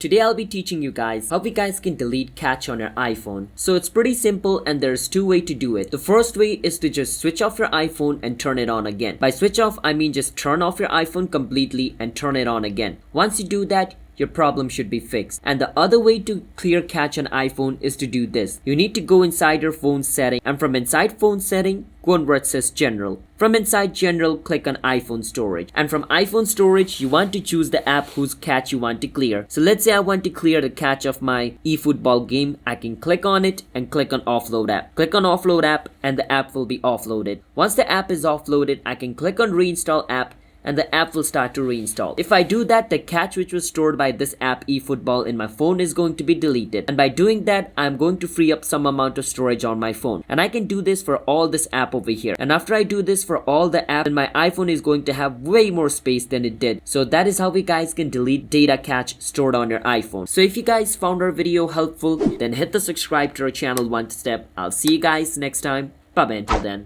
Today I'll be teaching you guys how we guys can delete cache on your iPhone. So it's pretty simple and there's two ways to do it. The first way is to just switch off your iPhone and turn it on again. By switch off, I mean just turn off your iPhone completely and turn it on again. Once you do that, your problem should be fixed. And the other way to clear cache on iPhone is to do this. You need to go inside your phone setting, and from inside phone setting, go on where it says general. From inside general, click on iPhone storage. And from iPhone storage, you want to choose the app whose cache you want to clear. So let's say I want to clear the cache of my eFootball game. I can click on it and click on offload app. Click on offload app and the app will be offloaded. Once the app is offloaded, I can click on reinstall app and the app will start to reinstall. If I do that, the cache which was stored by this app eFootball in my phone is going to be deleted. And by doing that, I'm going to free up some amount of storage on my phone. And I can do this for all this app over here. And after I do this for all the apps, my iPhone is going to have way more space than it did. So that is how we guys can delete data cache stored on your iPhone. So if you guys found our video helpful, then hit the subscribe to our channel one step. I'll see you guys next time. Bye bye until then.